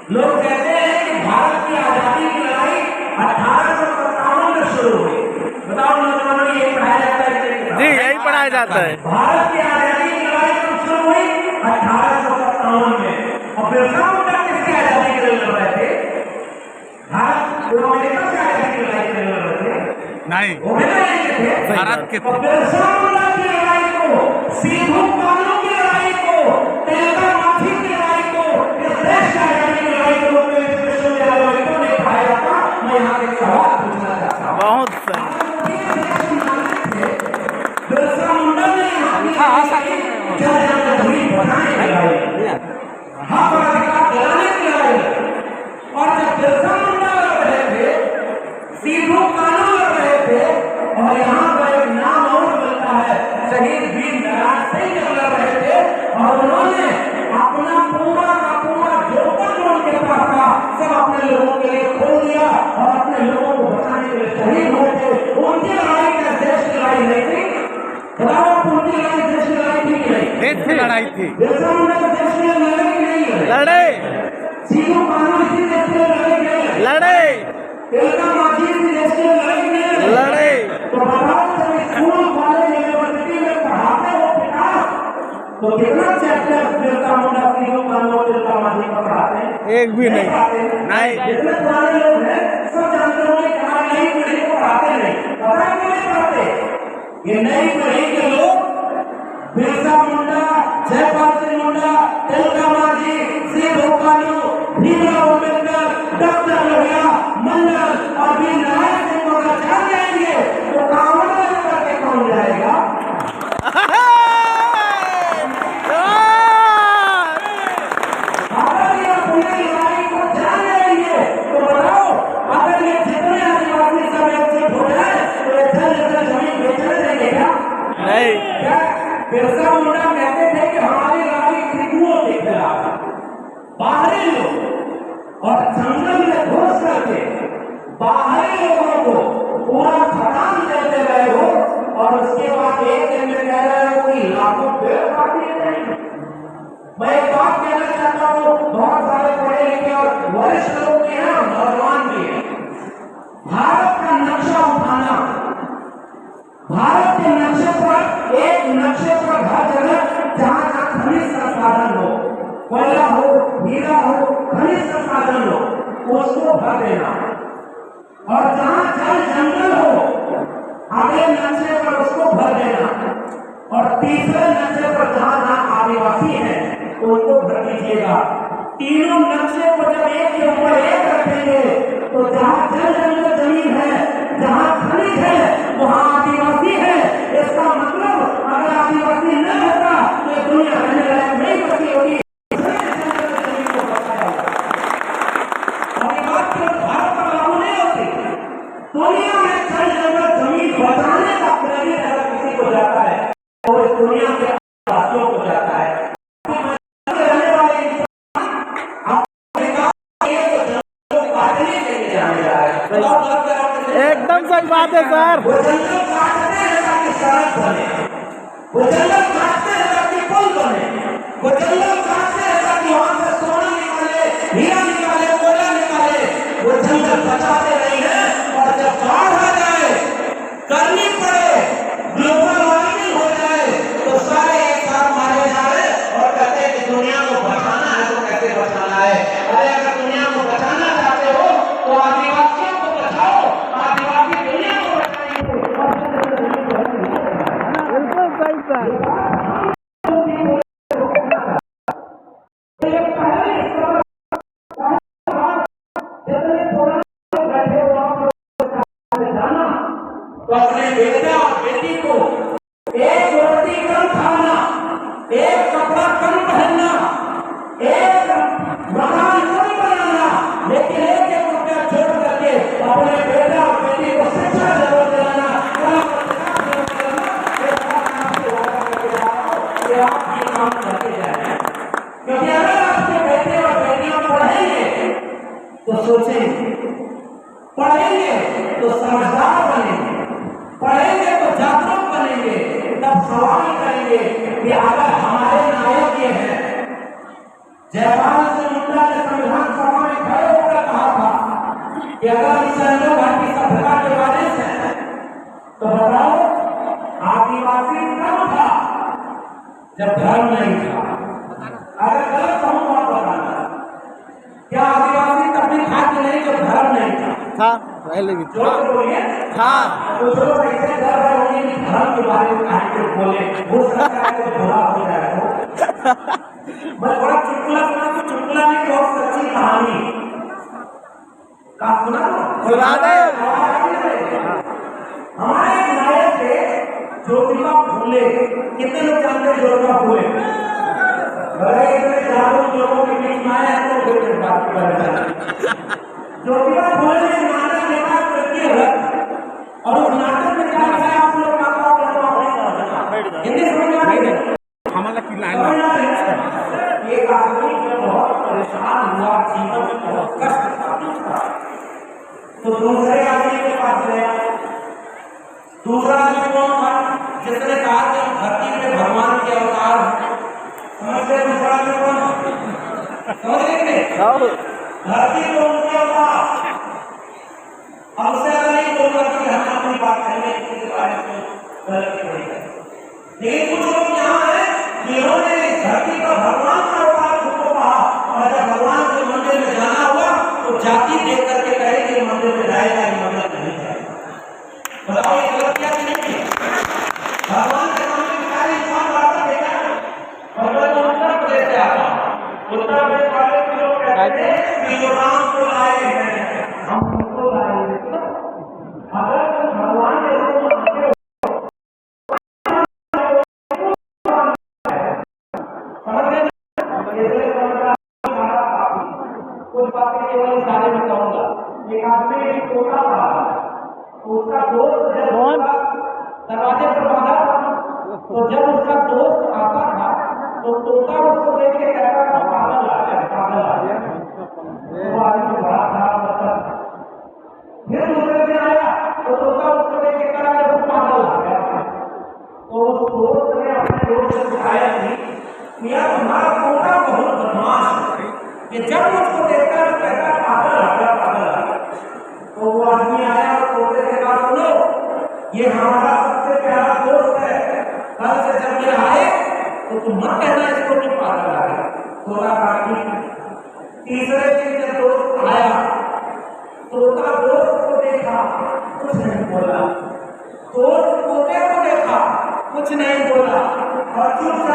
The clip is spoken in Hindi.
लोग कहते हैं कि भारत की आजादी की लड़ाई 1857 में शुरू हुई। बताओ नौजवानों, ये पढ़ाया जाता है? जी, यही पढ़ाया जाता है। भारत की आजादी की लड़ाई कब शुरू हुई? 1857 में। और बिरसा मुंडा किसकी आजादी के लिए लड़ रहे थे? भारत जो अमेरिका की आजादी की लड़ाई के लिए लड़ रहे थे? नहीं, वो भी नहीं थे, भारत के थे। बिरसा मुंडा की लड़ाई को, सिद्धू कानू की लड़ाई को, तिलका मांझी की लड़ाई को, इस देश की आजादी की लड़ाई को विश्वविद्यालयों ने पढ़ाया था। मैं यहाँ एक सवाल पूछना चाहता हूँ। बहुत सही। बिरसा मुंडा ने हाँ अधिकार दिलाने की लड़ाई, और जब बिरसा मुंडा लड़ रहे थे, सिद्धू कानू लड़ रहे थे, और यहाँ पर एक नाम और मिलता है, शहीद वीर नारायण सिंह जब लड़ रहे थे, और उन्होंने अपना पूरा का पूरा जोकर जो उनके पास था सब अपने लोगों के लिए खोल दिया और अपने लोगों को बचाने के लिए शहीद हुए थे। उनकी लड़ाई क्या देश की लड़ाई नहीं थी? बताओ, उनकी लड़ाई देश की लड़ाई थी कि नहीं? देश की लड़ाई थी। बिरसा मुंडा देश की लड़ाई की नहीं लड़े, सिद्धू कानू इसी देश की लड़ाई नहीं लड़े, तिलका मांझी इसी देश की लड़ाई नहीं लड़े। तो बताओ, जब स्कूल कॉलेज यूनिवर्सिटी में पढ़ाते हो पिता, तो कितना चैप्टर बिरसा मुंडा सिद्धू कानू तिलका मांझी को पढ़ाते हैं? एक भी नहीं। नहीं, जितने पुराने लोग हैं सब जानते होंगे कि हमारी नई पीढ़ी को पढ़ाते नहीं। पता है क्यों नहीं पढ़ाते? ये नई पीढ़ी के लोग बिरसा मुंडा, जयपाल सिंह मुंडा, तिलका मांझी, सिद्धू कानू, भीमराव अम्बेडकर, डॉक्टर लोहिया, मंडल और वीर नारायण सिंह को अगर जान जाएंगे तो कांवड़ में करके कौन जाएगा? अगर ये अपनी लड़ाई को जान जाएंगे तो बताओ, अगर ये जितने आदिवासी सब एकजुट हो जाए तो ये जल जमीन बेचने देंगे क्या? नहीं। क्या बिरसा मुंडा कहते थे कि हमारी लड़ाई हिंदुओं के खिलाफ, बाहरी लोग, और जंगल में घुस करके बाहरी लोगों को पूरा खदान देते रहे हो, और उसके बाद एक दिन में कह रहे हो कि लाखों पेड़ काट दिए जाएंगे। मैं एक बात कहना चाहता हूँ, बहुत सारे पढ़े लिखे और वरिष्ठ लोग भी हैं और नौजवान भी हैं। भारत का नक्शा उठाना, भारत के नक्शे पर एक नक्शे पर हर जगह जहाँ जहाँ खनिज संसाधन हो, कोयला हो, हीरा हो, खनिज संसाधन हो, उसको भर देना, और जहाँ जल जंगल हो अगले नक्शे पर उसको भर देना, और तीसरे नक्शे पर जहाँ जहाँ आदिवासी हैं उनको भर दीजिएगा। तीनों नक्शे को जब एक के ऊपर एक रखेंगे तो जहाँ जल जंगल जमीन है, जहाँ खनिज है, वहाँ आदिवासी है। इसका मतलब अगर आदिवासी न होता तो ये दुनिया रहने लायक नहीं बची होगी। भारत का लागू नहीं होती। दुनिया में जल जंगल जमीन बचाने का क्रेडिट अगर किसी को जाता है तो इस दुनिया के आदिवासियों को जाता है। एकदम सही बात है सर। वो जंगल काटते हैं ताकि सड़क बने, वो जंगल काटते हैं ताकि पुल बने, वो जंगल काटते हैं ताकि वहां से सोना निकाले, हीरा निकाले, कोयला निकाले। वो जंगल बचाते नहीं है, और जब बाढ़ आ जाए, करनी पड़े, ग्लोबल वार्मिंग हो जाए तो सारे एक साथ मारे जाए और कहते हैं कि दुनिया को बचाना है। तो कैसे बचाना है? अरे अगर दुनिया को बचाना चाहते हो तो आदिवासियों को बचाओ, आदिवासी दुनिया को बचाएंगे। बिल्कुल सही सर। तो अपने बेटे और बेटी को एक रोटी कम खाना, एक कपड़ा कम पहनना, एक मकान कम बनाना, लेकिन एक एक रुपया छोड़ करके अपने बेटे और बेटी को शिक्षा जरूर दिलाना, आपकी काम करके जाए। क्योंकि अगर आपके बेटे और बेटियां पढ़ेंगे तो सोचेंगे, पढ़ेंगे तो समझदार बनेंगे, पढ़ेंगे तो जागरूक बनेंगे, तब सवाल करेंगे कि अगर हमारे नायक ये हैं, जयपाल सिंह मुंडा ने संविधान सभा कि अगर इंसानियों भारतीय सभ्यता के वारिस हैं तो बताओ आदिवासी कब था जब धर्म नहीं था। अगर गलत कहूं तो आप बताना, क्या आदिवासी तब भी था कि नहीं जब धर्म नहीं था? पहले भी जो बोलिए था। तो जो ऐसे डर रहे होंगे कि धर्म के बारे में कहीं कुछ बोले, हो सकता है तो बुरा हो जाए। मैं बड़ा चुटकुला सुना, तो चुटकुला नहीं, बहुत सच्ची कहानी का सुना। सुना दे। हमारे नायक थे ज्योतिबा फूले। कितने लोग जानते हैं ज्योतिबा फूले? बड़े इतने जागरूक लोगों के बीच में आए हैं तो कोई बात कर। ज्योतिबा फूले ने नाटक लिखा करके रख, और उस नाटक में क्या लिखा आप लोग हिंदी समझ में आ रही है? हमारा की लाइन एक आदमी जब बहुत परेशान हुआ, जीवन में बहुत कष्ट था, तो दूसरे आदमी के पास गया। दूसरा आदमी कौन था? जिसने कहा कि धरती में भगवान के अवतार हैं। समझते? दूसरा आदमी कौन था? समझ गए? धरती को उनके अवतार। हमसे अगर नहीं बोल रहा कि हम अपनी बात करेंगे इसके बारे में गलत नहीं है, लेकिन कुछ लोग यहाँ हैं जिन्होंने धरती का भगवान का अवतार को कहा, और जब भगवान के मंदिर में जाना हुआ तो जाति देख करके कहे कि मंदिर में जाएगा, मंदिर में नहीं जाएगा। बताओ ये गलत क्या नहीं? भगवान के सामने सारे इंसान बात देगा। भगवान को उत्तर प्रदेश से आता, उत्तर प्रदेश वाले लोग कहते हैं कि जो राम को लाए हैं हम उनको लाए हैं। अगर तुम भगवान के रूप में आते हो, कुछ बातें केवल इशारे में कहूंगा। एक आदमी एक तोता था, तो उसका दोस्त जब दरवाजे पर बांधा था, तो जब उसका दोस्त आता था तो तोता उसको देख के कहता था पागल आ गया, पागल आ गया। वो आदमी बड़ा खराब लगता था। फिर दूसरे दिन आया तो तोता उसको देख के कहा कि वो पागल आ गया। तो उस दोस्त ने अपने दोस्त से शिकायत की, यार तुम्हारा तोता बहुत बदमाश है, कि जब उसको देखता है कहता पागल आ गया, पागल आ गया। तो वो आदमी आया और तोते से कहा, सुनो ये हमारा सबसे प्यारा दोस्त है, कल से जब ये आए तो तुम मत कहना इसको कि पागल आ गया। तोता कहा। तीसरे दिन जब दोस्त आया, तोता दोस्त को देखा, कुछ नहीं बोला। दोस्त तोते को देखा, कुछ नहीं बोला, और चुपचाप